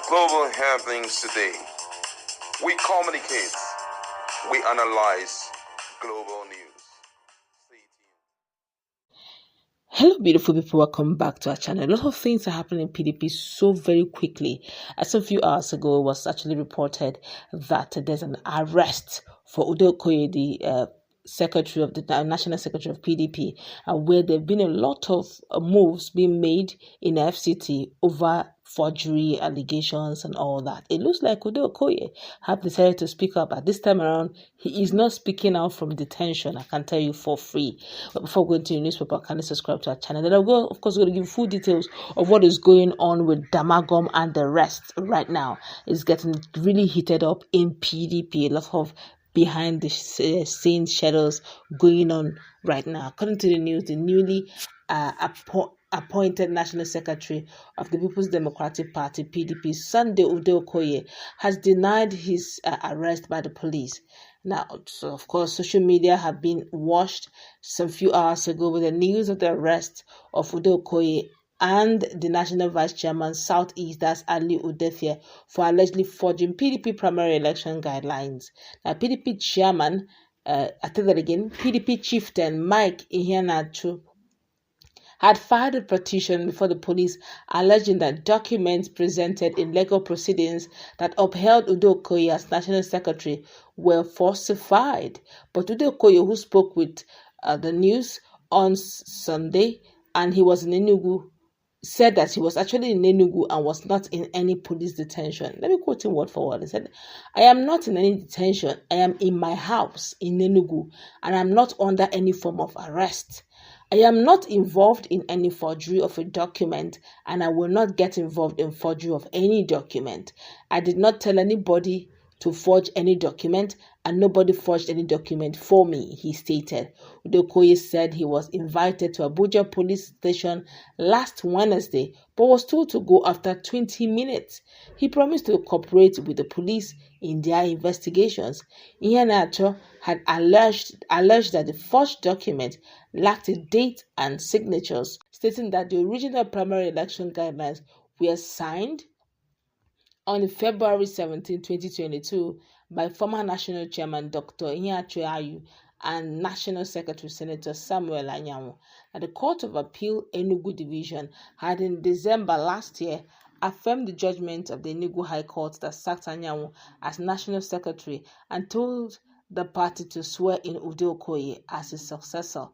Global happenings today. We communicate. We analyze global news. Stay tuned. Hello, beautiful people. Welcome back to our channel. A lot of things are happening in PDP so very quickly. As a few hours ago, it was actually reported that there's an arrest for Ude Okoye, the secretary of the national secretary of PDP, where there have been a lot of moves being made in the FCT over forgery allegations and all that. It looks like Ude Okoye have decided to speak up. At this time around, he is not speaking out from detention. I can tell you for free. But before going to the newspaper, kindly subscribe to our channel. Then I'll go, of course, going to give full details of what is going on with Damagum and the rest right now. It's getting really heated up in PDP. A lot of behind the scenes shadows going on right now. According to the news, the newly appointed National Secretary of the People's Democratic Party, PDP, Sunday Ude Okoye, has denied his arrest by the police. Now, so of course, social media have been washed some few hours ago with the news of the arrest of Ude Okoye and the National Vice Chairman Southeast, that's Ali Udefia, for allegedly forging PDP primary election guidelines. Now, PDP Chairman, I tell that again, PDP Chieftain Mike Iheanacho had filed a petition before the police alleging that documents presented in legal proceedings that upheld Ude Okoye as National Secretary were falsified. But Ude Okoye, who spoke with the news on Sunday, and he was in Enugu, said that he was actually in Enugu and was not in any police detention. Let me quote him word for word. He said, "I am not in any detention. I am in my house in Enugu, and I am not under any form of arrest. I am not involved in any forgery of a document, and I will not get involved in forgery of any document. I did not tell anybody to forge any document, and nobody forged any document for me," he stated. Ude Okoye said he was invited to Abuja police station last Wednesday, but was told to go after 20 minutes. He promised to cooperate with the police in their investigations. Iheanacho had alleged that the forged document lacked a date and signatures, stating that the original primary election guidelines were signed on February 17, 2022, by former National Chairman Dr. Iheanacho Ayu and National Secretary Senator Samuel Anyanwu. And the Court of Appeal Enugu Division had in December last year affirmed the judgment of the Enugu High Court that sacked Anyanwu as National Secretary and told the party to swear in Ude Okoye as his successor.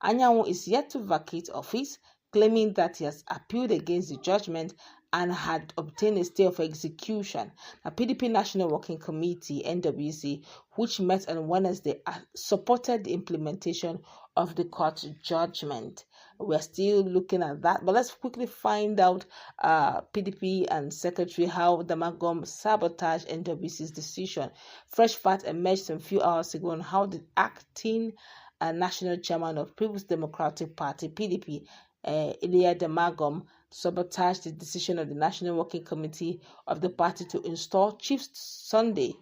Anyanwu is yet to vacate office, claiming that he has appealed against the judgment and had obtained a stay of execution. The PDP National Working Committee, NWC, which met on Wednesday, supported the implementation of the court judgment. We're still looking at that, but let's quickly find out PDP and Secretary how Damagum sabotaged NWC's decision. Fresh facts emerged some few hours ago on how the acting National Chairman of People's Democratic Party, PDP, Damagum, sabotaged the decision of the National Working Committee of the party to install Chief Sunday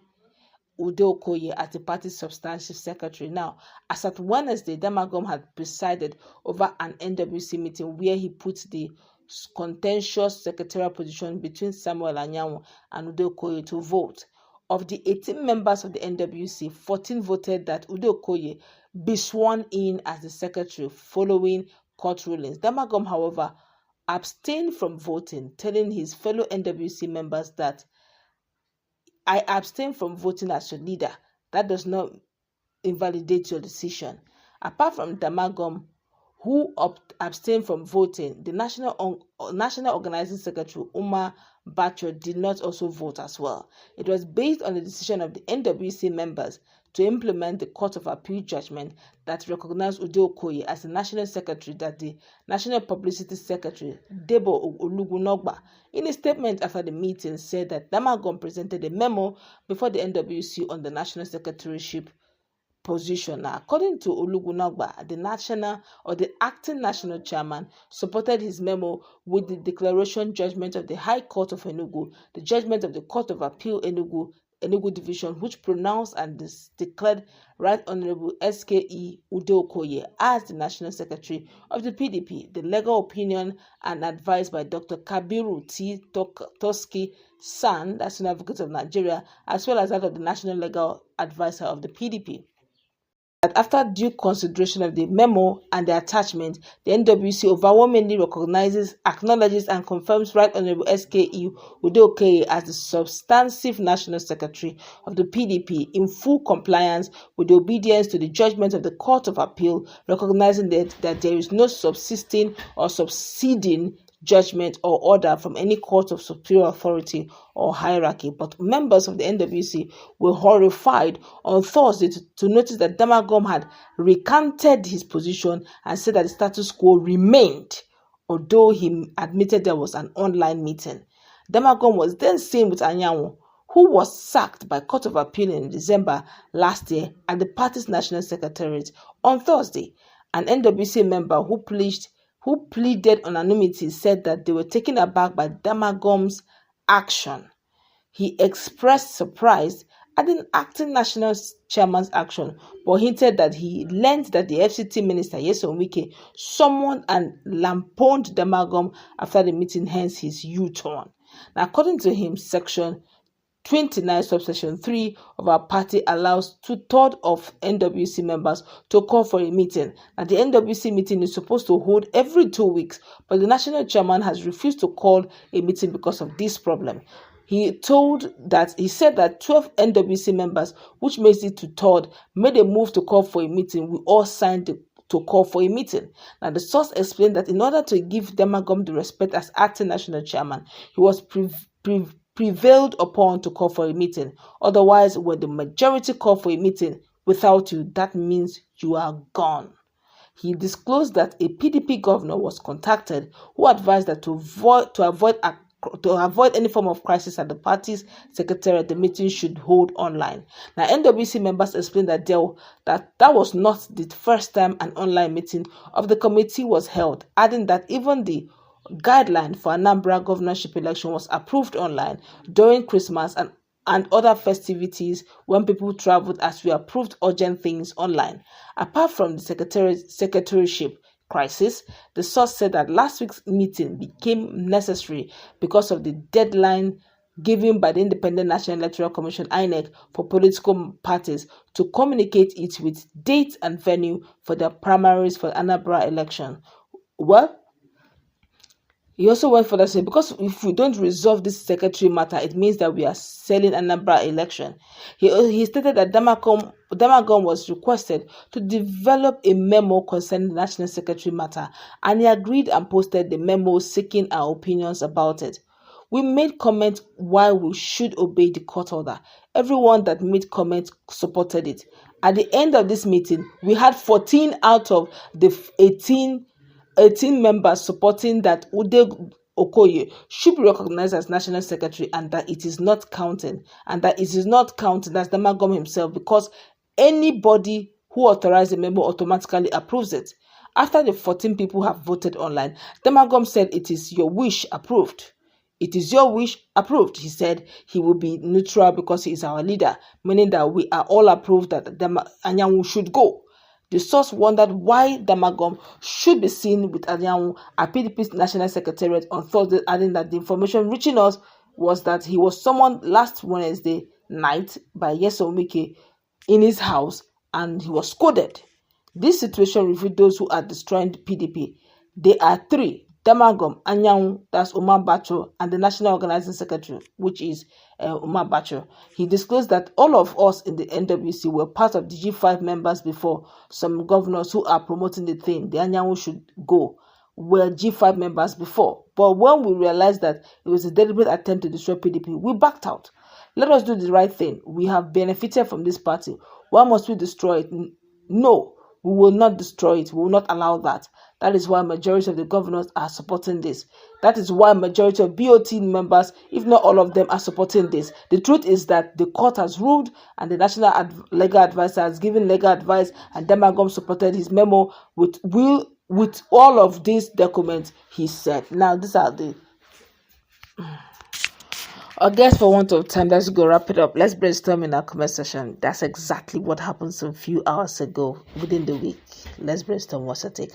Ude Okoye as the party's substantive secretary. Now, as at Wednesday, Damagum had presided over an NWC meeting where he put the contentious secretarial position between Samuel Anyanwu and Ude Okoye to vote. Of the 18 members of the NWC, 14 voted that Ude Okoye be sworn in as the secretary following court rulings. Damagum, however, abstained from voting, telling his fellow NWC members that "I abstain from voting as your leader. That does not invalidate your decision." Apart from Damagum, who abstained from voting, the National Organizing Secretary, Umar Bacho, did not also vote as well. It was based on the decision of the NWC members to implement the Court of Appeal judgment that recognized Ude Okoye as the National Secretary that the National Publicity Secretary, Debo Olugunogba, in a statement after the meeting, said that Damagum presented a memo before the NWC on the National Secretaryship position. Now, according to Olugunogba, the acting national chairman supported his memo with the declaration judgment of the High Court of Enugu, the judgment of the Court of Appeal Enugu Enugu Division, which pronounced and declared Right Honorable SKE Ude Okoye as the National Secretary of the PDP. The legal opinion and advice by Dr. Kabiru T. Toski San, that's an advocate of Nigeria, as well as that of the National Legal Advisor of the PDP. That after due consideration of the memo and the attachment, the NWC overwhelmingly recognizes, acknowledges, and confirms Right Honorable SKE Ude Okoye as the substantive National Secretary of the PDP in full compliance with the obedience to the judgment of the Court of Appeal, recognizing that there is no subsisting or subsiding judgment or order from any court of superior authority or hierarchy. But members of the NWC were horrified on Thursday to notice that Damagum had recanted his position and said that the status quo remained, although he admitted there was an online meeting. Damagum was then seen with Anyanwu, who was sacked by Court of Appeal in December last year at the party's National Secretariat on Thursday. An NWC member who pleaded anonymity said that they were taken aback by Damagum's action. He expressed surprise at the acting national chairman's action, but hinted that he learned that the FCT minister, Wike, summoned and lampooned Damagum after the meeting, hence his U-turn. Now, according to him, Section 29 subsection 3 of our party allows 2/3 of NWC members to call for a meeting. And the NWC meeting is supposed to hold every 2 weeks, but the national chairman has refused to call a meeting because of this problem. He said that 12 NWC members, which makes it 2/3, made a move to call for a meeting. We all signed to call for a meeting. Now, the source explained that in order to give Damagum the respect as acting national chairman, he was prevailed upon to call for a meeting. Otherwise, when the majority call for a meeting without you, that means you are gone. He disclosed that a PDP governor was contacted who advised that to avoid any form of crisis at the party's secretariat, the meeting should hold online. Now, NWC members explained that that was not the first time an online meeting of the committee was held, adding that even the guideline for Anambra governorship election was approved online during Christmas and other festivities when people traveled, as we approved urgent things online. Apart from the secretariatship crisis, the source said that last week's meeting became necessary because of the deadline given by the Independent National Electoral Commission (INEC) for political parties to communicate it with date and venue for their primaries for the Anambra election. Well, he also went further to say, because if we don't resolve this secretary matter, it means that we are selling Anambra election. He stated that Damagum was requested to develop a memo concerning the national secretary matter, and he agreed and posted the memo seeking our opinions about it. We made comment why we should obey the court order. Everyone that made comment supported it. At the end of this meeting, we had 14 out of the 18 members supporting that Ude Okoye should be recognized as National Secretary, and that it is not counting. And that it is not counting, that's Damagum himself, because anybody who authorized the memo automatically approves it. After the 14 people have voted online, Damagum said it is your wish approved. It is your wish approved. He said he will be neutral because he is our leader, meaning that we are all approved that Anyanwu should go. The source wondered why Damagum should be seen with Anyanwu at PDP's National Secretariat on Thursday, adding that the information reaching us was that he was summoned last Wednesday night by Wike in his house and he was scolded. This situation revealed those who are destroying the PDP. They are 3. Damagum, Anyanwu, that's Umar Bacho, and the National Organizing Secretary, which is Umar Bacho. He disclosed that all of us in the NWC were part of the G5 members before. Some governors who are promoting the thing, the Anyanwu should go, were G5 members before. But when we realized that it was a deliberate attempt to destroy PDP, we backed out. Let us do the right thing. We have benefited from this party. Why must we destroy it? No, we will not destroy it. We will not allow that. That is why majority of the governors are supporting this. That is why majority of BOT members, if not all of them, are supporting this. The truth is that the court has ruled and the National Legal Advisor has given legal advice, and Damagum supported his memo with all of these documents, he said. Now, these are the... I guess for want of time, let's go wrap it up. Let's brainstorm in our comment section. That's exactly what happened some few hours ago within the week. Let's brainstorm. What's your take?